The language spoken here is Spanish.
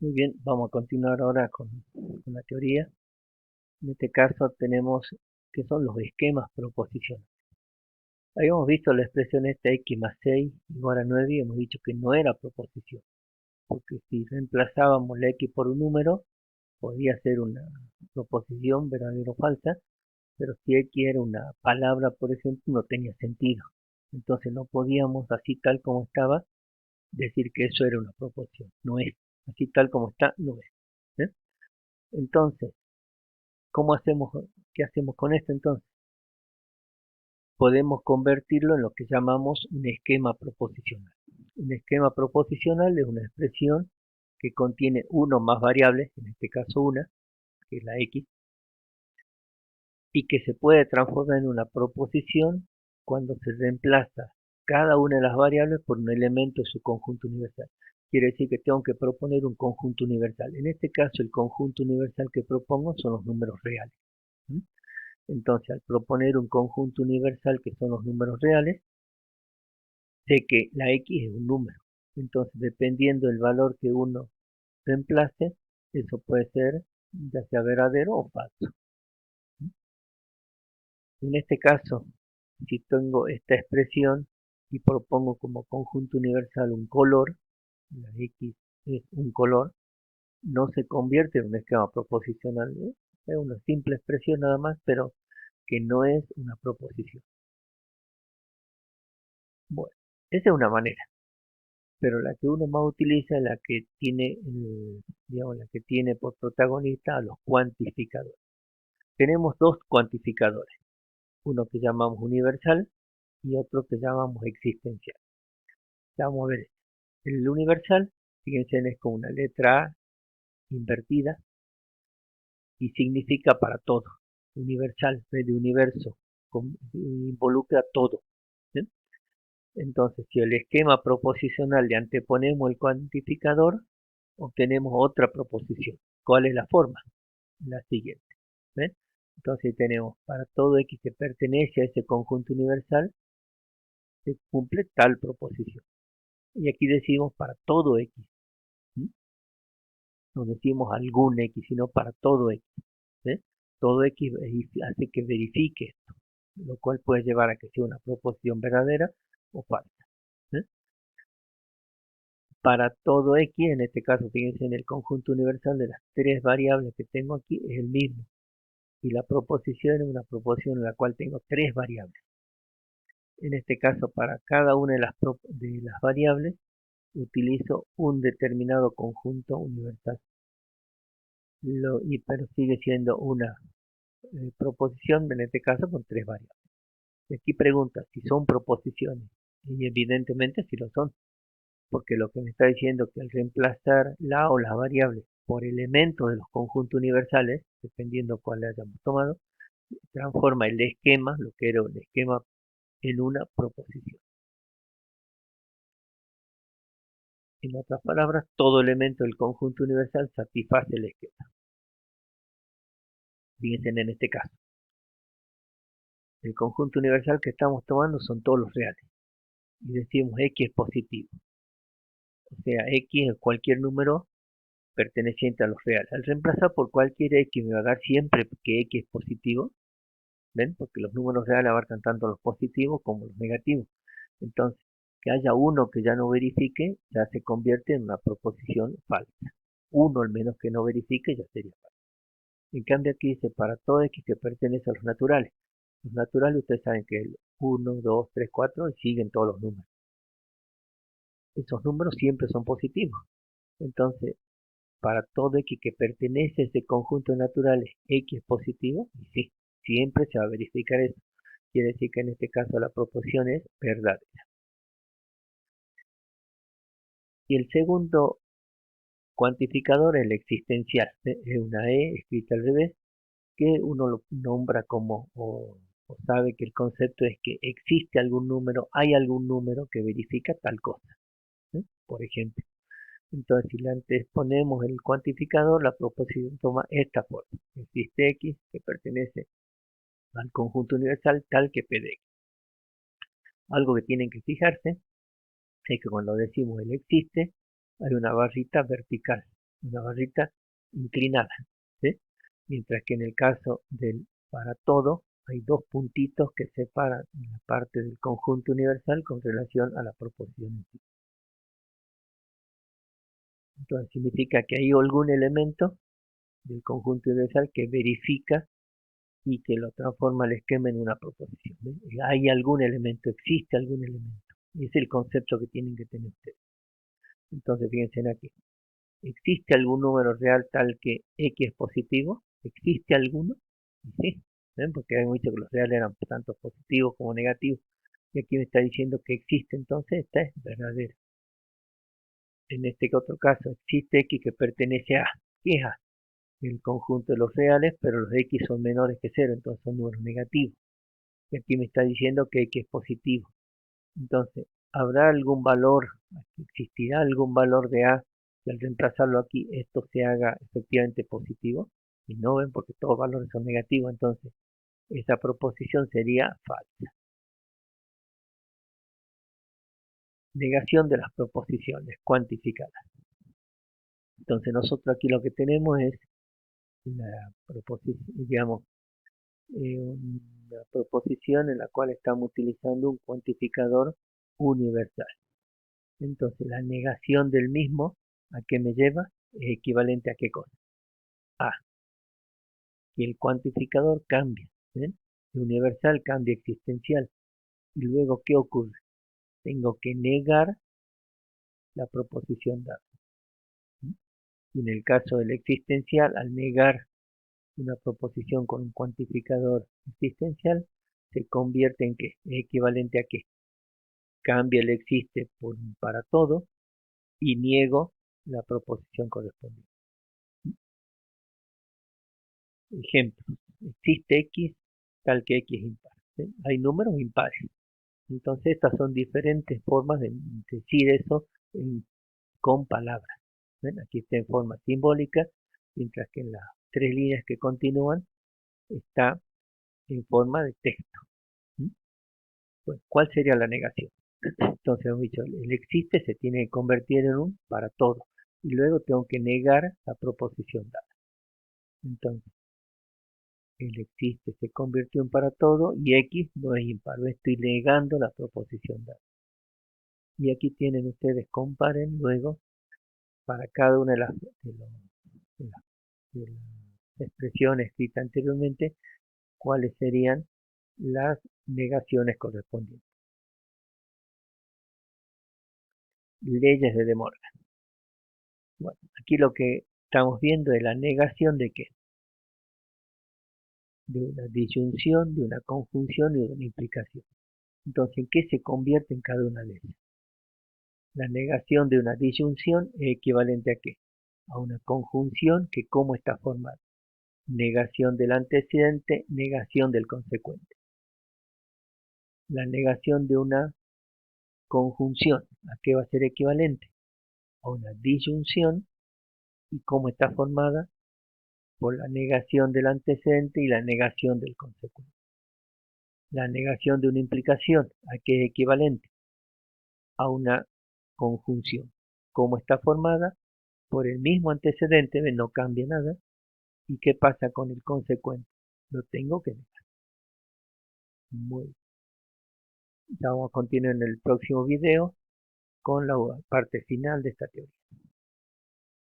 Muy bien, vamos a continuar ahora con la teoría. En este caso tenemos que son los esquemas proposicionales. Habíamos visto la expresión esta x más 6 igual a 9 y hemos dicho que no era proposición, porque si reemplazábamos la x por un número, podía ser una proposición verdadera o falsa, pero si x era una palabra, por ejemplo, no tenía sentido. Entonces no podíamos, así tal como estaba, decir que eso era una proposición. No es. Así tal como está, no es. ¿eh? Entonces, ¿cómo hacemos, qué hacemos con esto entonces? Podemos convertirlo en lo que llamamos un esquema proposicional. Un esquema proposicional es una expresión que contiene uno o más variables, en este caso una, que es la x, y que se puede transformar en una proposición cuando se reemplaza cada una de las variables por un elemento de su conjunto universal. Quiere decir que tengo que proponer un conjunto universal. En este caso, el conjunto universal que propongo son los números reales. ¿Mm? Entonces, al proponer un conjunto universal que son los números reales, sé que la x es un número. Entonces, dependiendo del valor que uno reemplace, eso puede ser ya sea verdadero o falso. En este caso, si tengo esta expresión y propongo como conjunto universal un color, la x es un color, no se convierte en un esquema proposicional. Es una simple expresión nada más, pero que no es una proposición. Bueno, esa es una manera. Pero la que uno más utiliza es la que tiene, digamos, la que tiene por protagonista a los cuantificadores. Tenemos dos cuantificadores, uno que llamamos universal y otro que llamamos existencial. Vamos a ver, el universal, fíjense, es con una letra A invertida y significa para todo. Universal, de universo, involucra todo. ¿Sí? Entonces, si el esquema proposicional le anteponemos el cuantificador, obtenemos otra proposición. ¿Cuál es la forma? La siguiente. ¿Ven? Entonces tenemos para todo x que pertenece a ese conjunto universal, se cumple tal proposición. Y aquí decimos para todo x. ¿sí? No decimos algún x, sino para todo x. ¿sí? Todo x hace que verifique esto, lo cual puede llevar a que sea una proposición verdadera o falsa. ¿sí? Para todo x, en este caso, fíjense en el conjunto universal de las tres variables que tengo aquí, es el mismo. Y la proposición es una proposición en la cual tengo tres variables. En este caso, para cada una de las variables, utilizo un determinado conjunto universal. Pero sigue siendo una proposición, en este caso, con tres variables. Y aquí pregunta si son proposiciones. Y evidentemente sí lo son, porque lo que me está diciendo es que al reemplazar la o las variables por elementos de los conjuntos universales, dependiendo cuál hayamos tomado, transforma el esquema, lo que era un esquema, en una proposición. En otras palabras, todo elemento del conjunto universal satisface el esquema. Fíjense en este caso. El conjunto universal que estamos tomando son todos los reales. Y decimos x es positivo. O sea, x es cualquier número perteneciente a los reales. Al reemplazar por cualquier x me va a dar siempre que x es positivo. ¿Ven? Porque los números reales abarcan tanto los positivos como los negativos. Entonces, que haya uno que ya no verifique, ya se convierte en una proposición falsa. Uno al menos que no verifique ya sería falso. En cambio aquí dice para todo x que pertenece a los naturales. Los naturales ustedes saben que el 1, 2, 3, 4 y siguen todos los números. Esos números siempre son positivos. Entonces, para todo x que pertenece a ese conjunto de naturales, x es positivo, y sí, siempre se va a verificar eso. Quiere decir que en este caso la proposición es verdadera. Y el segundo cuantificador es el existencial. Es una E escrita al revés, que uno lo nombra como, o sabe que el concepto es que existe algún número, hay algún número que verifica tal cosa. ¿sí? Por ejemplo. Entonces, si le antes ponemos el cuantificador, la proposición toma esta forma. Existe x que pertenece al conjunto universal tal que p de x. Algo que tienen que fijarse es que cuando decimos el existe, hay una barrita vertical. una barrita inclinada, ¿sí? Mientras que en el caso del para todo hay dos puntitos que separan la parte del conjunto universal con relación a la proporción en sí. Entonces significa que hay algún elemento del conjunto universal que verifica y que lo transforma el esquema en una proposición. ¿Ves? Hay algún elemento, existe algún elemento. Y es el concepto que tienen que tener ustedes. Entonces fíjense aquí. ¿Existe algún número real tal que X es positivo? ¿Existe alguno? Y sí, ¿ven? Porque hay dicho que los reales eran tanto positivos como negativos. Y aquí me está diciendo que existe, entonces esta es verdadera. En este otro caso, existe X que pertenece a. ¿Qué es A? El conjunto de los reales, pero los X son menores que 0, entonces son números negativos. Y aquí me está diciendo que X es positivo. Entonces, ¿habrá algún valor, existirá algún valor de A que al reemplazarlo aquí esto se haga efectivamente positivo? Y no ven porque todos los valores son negativos, entonces esa proposición sería falsa. Negación de las proposiciones cuantificadas. Entonces nosotros aquí lo que tenemos es la proposición, digamos, una proposición en la cual estamos utilizando un cuantificador universal. Entonces la negación del mismo, ¿a qué me lleva? Es equivalente a qué cosa. A, que el cuantificador cambia, ¿ven? De universal cambia existencial. Y luego, ¿qué ocurre? Tengo que negar la proposición dada. Y en el caso del existencial, al negar una proposición con un cuantificador existencial, se convierte en qué? Es equivalente a qué. Cambia el existe por un para todo y niego la proposición correspondiente. Ejemplo, existe X tal que X es impar. ¿Sí? Hay números impares. Entonces estas son diferentes formas de decir eso con palabras. ¿Ven? Aquí está en forma simbólica, mientras que en las tres líneas que continúan está en forma de texto. ¿Mm? Pues, ¿cuál sería la negación? Entonces hemos dicho, el existe se tiene que convertir en un para todo. Y luego tengo que negar la proposición dada. Entonces, el existe se convirtió en para todo y X no es impar. Estoy negando la proposición dada. Y aquí tienen ustedes, comparen luego para cada una de las expresiones escritas anteriormente, cuáles serían las negaciones correspondientes. Leyes de De Morgan. Bueno, aquí lo que estamos viendo es la negación de qué? De una disyunción, de una conjunción y de una implicación. Entonces, ¿en qué se convierte en cada una de ellas? La negación de una disyunción es equivalente a qué? A una conjunción que cómo está formada. Negación del antecedente, negación del consecuente. La negación de una conjunción, ¿a qué va a ser equivalente? A una disyunción y cómo está formada por la negación del antecedente y la negación del consecuente. La negación de una implicación, ¿a qué es equivalente? A una conjunción. ¿Cómo está formada? Por el mismo antecedente, no cambia nada. ¿Y qué pasa con el consecuente? Lo tengo que negar. Muy bien. Ya vamos a continuar en el próximo video con la parte final de esta teoría.